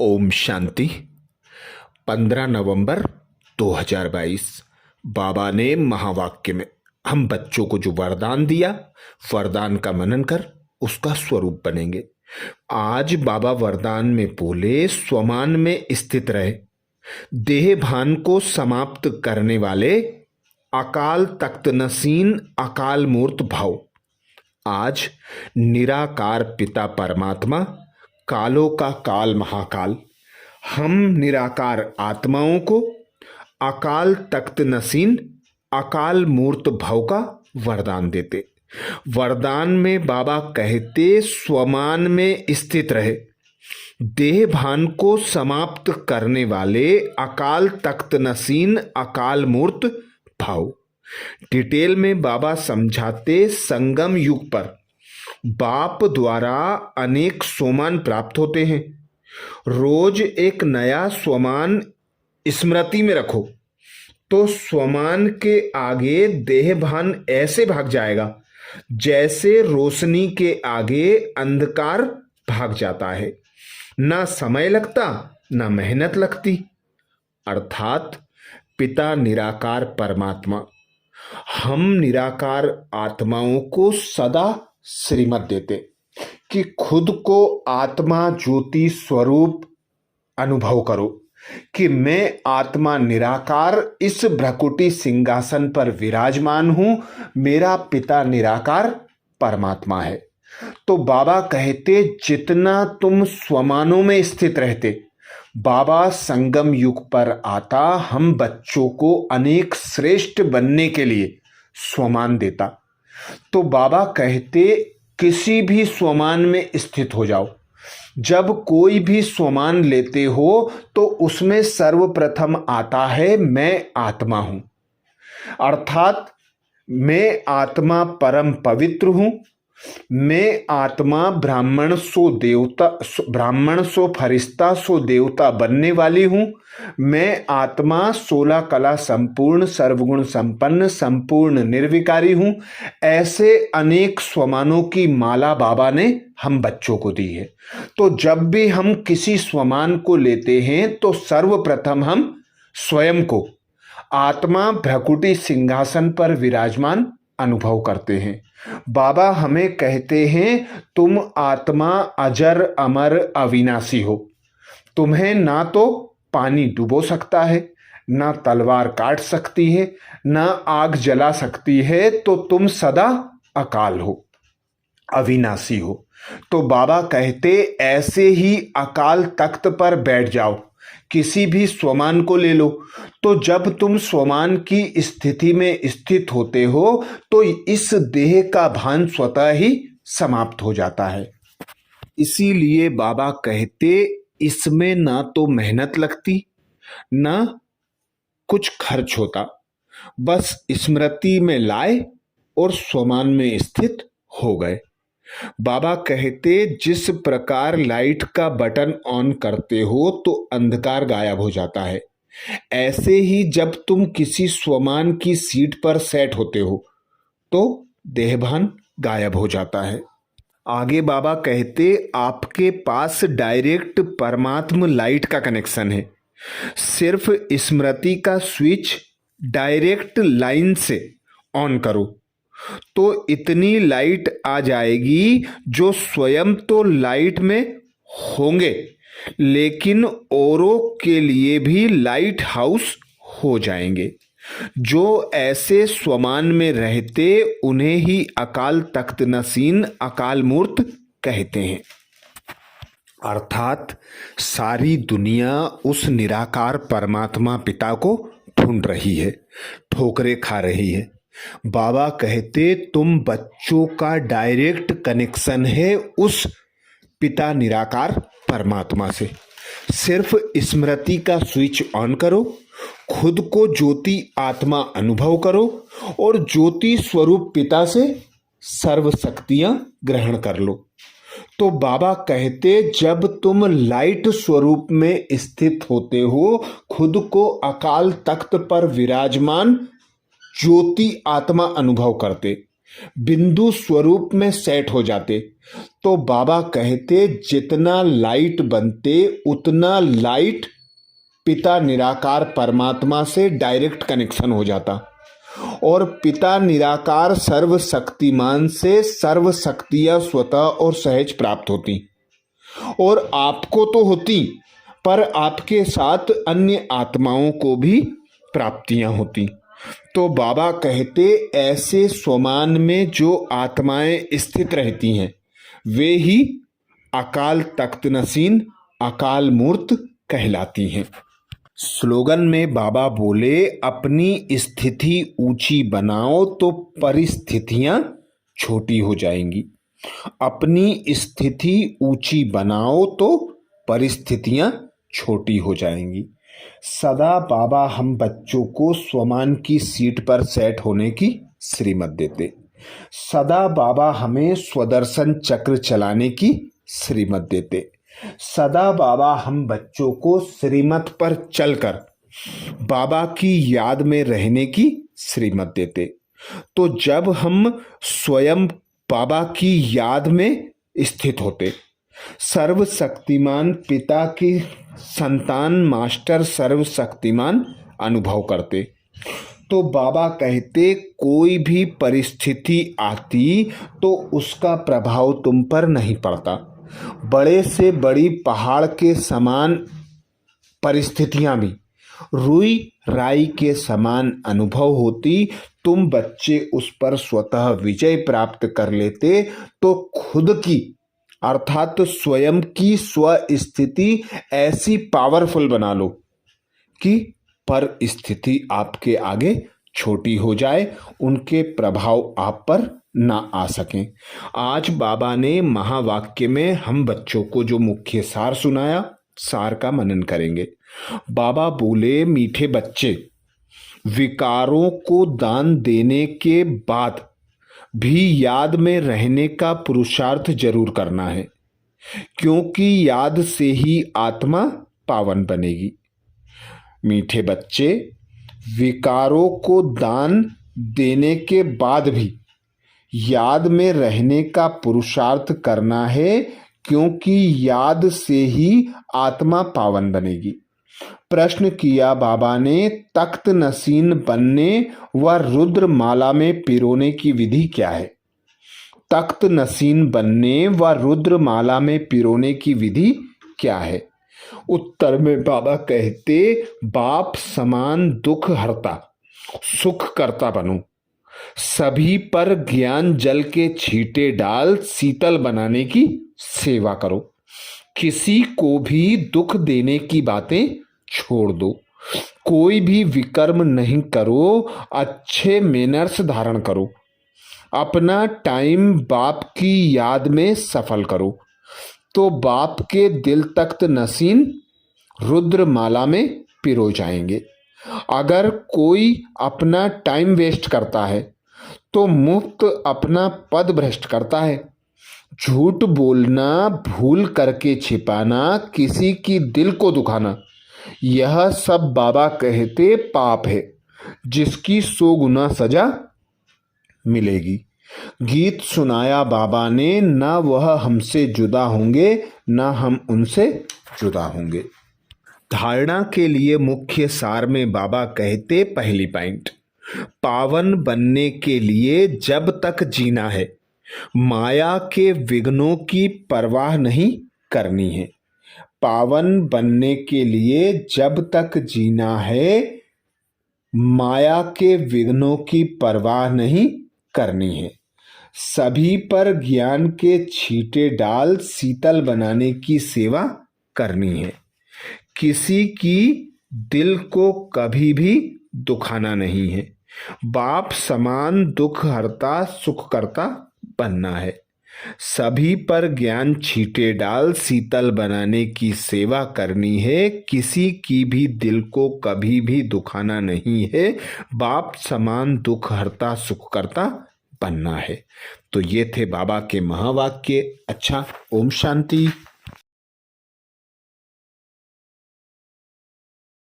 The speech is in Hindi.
ओम शांति। 15 नवंबर 2022 बाबा ने महावाक्य में हम बच्चों को जो वरदान दिया, वरदान का मनन कर उसका स्वरूप बनेंगे। आज बाबा वरदान में बोले, स्वमान में स्थित रहे, देह भान को समाप्त करने वाले, अकाल तख्त नसीन अकाल मूर्त भाव। आज निराकार पिता परमात्मा, कालों का काल महाकाल, हम निराकार आत्माओं को अकाल तख्त नसीन अकाल मूर्त भव का वरदान देते। वरदान में बाबा कहते, स्वमान में स्थित रहे, देह भान को समाप्त करने वाले, अकाल तख्त नसीन अकाल मूर्त भाव। डिटेल में बाबा समझाते, संगम युग पर बाप द्वारा अनेक स्वमान प्राप्त होते हैं। रोज एक नया स्वमान स्मृति में रखो तो स्वमान के आगे देह भान ऐसे भाग जाएगा जैसे रोशनी के आगे अंधकार भाग जाता है। ना समय लगता, ना मेहनत लगती। अर्थात पिता निराकार परमात्मा, हम निराकार आत्माओं को सदा श्रीमत देते कि खुद को आत्मा ज्योति स्वरूप अनुभव करो कि मैं आत्मा निराकार इस भ्रकुटी सिंहासन पर विराजमान हूं, मेरा पिता निराकार परमात्मा है। तो बाबा कहते, जितना तुम स्वमानों में स्थित रहते, बाबा संगम युग पर आता हम बच्चों को अनेक श्रेष्ठ बनने के लिए स्वमान देता। तो बाबा कहते, किसी भी स्वमान में स्थित हो जाओ। जब कोई भी स्वमान लेते हो तो उसमें सर्वप्रथम आता है मैं आत्मा हूं। अर्थात मैं आत्मा परम पवित्र हूं, मैं आत्मा ब्राह्मण सो फरिश्ता सो देवता बनने वाली हूं। मैं आत्मा 16 कला संपूर्ण सर्वगुण संपन्न संपूर्ण निर्विकारी हूं। ऐसे अनेक स्वमानों की माला बाबा ने हम बच्चों को दी है। तो जब भी हम किसी स्वमान को लेते हैं तो सर्वप्रथम हम स्वयं को आत्मा भ्रकुटी सिंहासन पर विराजमान अनुभव करते हैं। बाबा हमें कहते हैं, तुम आत्मा अजर अमर अविनाशी हो। तुम्हें ना तो पानी डुबो सकता है, ना तलवार काट सकती है, ना आग जला सकती है। तो तुम सदा अकाल हो, अविनाशी हो। तो बाबा कहते, ऐसे ही अकाल तख्त पर बैठ जाओ, किसी भी स्वमान को ले लो। तो जब तुम स्वमान की स्थिति में स्थित होते हो तो इस देह का भान स्वतः ही समाप्त हो जाता है। इसीलिए बाबा कहते, इसमें ना तो मेहनत लगती, ना कुछ खर्च होता, बस स्मृति में लाए और स्वमान में स्थित हो गए। बाबा कहते, जिस प्रकार लाइट का बटन ऑन करते हो तो अंधकार गायब हो जाता है, ऐसे ही जब तुम किसी स्वमान की सीट पर सेट होते हो तो देहभान गायब हो जाता है। आगे बाबा कहते, आपके पास डायरेक्ट परमात्म लाइट का कनेक्शन है। सिर्फ स्मृति का स्विच डायरेक्ट लाइन से ऑन करो तो इतनी लाइट आ जाएगी जो स्वयं तो लाइट में होंगे लेकिन औरों के लिए भी लाइट हाउस हो जाएंगे। जो ऐसे स्वमान में रहते उन्हें ही अकाल तख्त नसीन अकाल मूर्त कहते हैं। अर्थात सारी दुनिया उस निराकार परमात्मा पिता को ढूंढ रही है, ठोकरें खा रही है। बाबा कहते, तुम बच्चों का डायरेक्ट कनेक्शन है उस पिता निराकार परमात्मा से। सिर्फ स्मृति का स्विच ऑन करो, खुद को ज्योति आत्मा अनुभव करो और ज्योति स्वरूप पिता से सर्व शक्तियां ग्रहण कर लो। तो बाबा कहते, जब तुम लाइट स्वरूप में स्थित होते हो, खुद को अकाल तख्त पर विराजमान ज्योति आत्मा अनुभव करते, बिंदु स्वरूप में सेट हो जाते तो बाबा कहते जितना लाइट बनते उतना लाइट पिता निराकार परमात्मा से डायरेक्ट कनेक्शन हो जाता और पिता निराकार सर्वशक्तिमान से सर्व शक्तियां स्वतः और सहज प्राप्त होती और आपको तो होती पर आपके साथ अन्य आत्माओं को भी प्राप्तियां होती। तो बाबा कहते ऐसे स्वमान में जो आत्माएं स्थित रहती हैं वे ही अकाल तख्त नसीन अकाल मूर्त कहलाती हैं। स्लोगन में बाबा बोले अपनी स्थिति ऊंची बनाओ तो परिस्थितियां छोटी हो जाएंगी। अपनी स्थिति ऊंची बनाओ तो परिस्थितियां छोटी हो जाएंगी। सदा बाबा हम बच्चों को स्वमान की सीट पर सेट होने की श्रीमत देते। सदा बाबा हमें स्वदर्शन चक्र चलाने की श्रीमत देते। सदा बाबा हम बच्चों को श्रीमत पर चलकर बाबा की याद में रहने की श्रीमत देते। तो जब हम स्वयं बाबा की याद में स्थित होते, सर्वशक्तिमान पिता की संतान मास्टर सर्वशक्तिमान अनुभव करते, तो बाबा कहते कोई भी परिस्थिति आती तो उसका प्रभाव तुम पर नहीं पड़ता। बड़े से बड़ी पहाड़ के समान परिस्थितियां भी रुई राई के समान अनुभव होती। तुम बच्चे उस पर स्वतः विजय प्राप्त कर लेते तो खुद की अर्थात स्वयं की स्व स्थिति ऐसी पावरफुल बना लो कि परिस्थिति आपके आगे छोटी हो जाए, उनके प्रभाव आप पर ना आ सकें। आज बाबा ने महावाक्य में हम बच्चों को जो मुख्य सार सुनाया, सार का मनन करेंगे। बाबा बोले मीठे बच्चे, विकारों को दान देने के बाद भी याद में रहने का पुरुषार्थ जरूर करना है, क्योंकि याद से ही आत्मा पावन बनेगी। मीठे बच्चे, विकारों को दान देने के बाद भी याद में रहने का पुरुषार्थ करना है, क्योंकि याद से ही आत्मा पावन बनेगी। प्रश्न किया बाबा ने, तख्त नसीन बनने व रुद्र माला में पिरोने की विधि क्या है? तख्त नसीन बनने व रुद्र माला में पिरोने की विधि क्या है? उत्तर में बाबा कहते बाप समान दुख हरता सुख करता बनो, सभी पर ज्ञान जल के छींटे डाल शीतल बनाने की सेवा करो। किसी को भी दुख देने की बातें छोड़ दो, कोई भी विकर्म नहीं करो, अच्छे मैनर्स धारण करो, अपना टाइम बाप की याद में सफल करो, तो बाप के दिल तख्त नसीन रुद्र माला में पिरो जाएंगे। अगर कोई अपना टाइम वेस्ट करता है तो मुफ्त अपना पद भ्रष्ट करता है। झूठ बोलना, भूल करके छिपाना, किसी की दिल को दुखाना, यह सब बाबा कहते पाप है, जिसकी 100 गुना सजा मिलेगी। गीत सुनाया बाबा ने, ना वह हमसे जुदा होंगे ना हम उनसे जुदा होंगे। धारणा के लिए मुख्य सार में बाबा कहते पहली पॉइंट, पावन बनने के लिए जब तक जीना है माया के विघ्नों की परवाह नहीं करनी है। पावन बनने के लिए जब तक जीना है माया के विघ्नों की परवाह नहीं करनी है। सभी पर ज्ञान के छींटे डाल शीतल बनाने की सेवा करनी है। किसी की दिल को कभी भी दुखाना नहीं है। बाप समान दुख हरता सुख करता बनना है। सभी पर ज्ञान छींटे डाल शीतल बनाने की सेवा करनी है। किसी की भी दिल को कभी भी दुखाना नहीं है। बाप समान दुख हरता सुख करता बनना है। तो ये थे बाबा के महावाक्य। अच्छा, ओम शांति।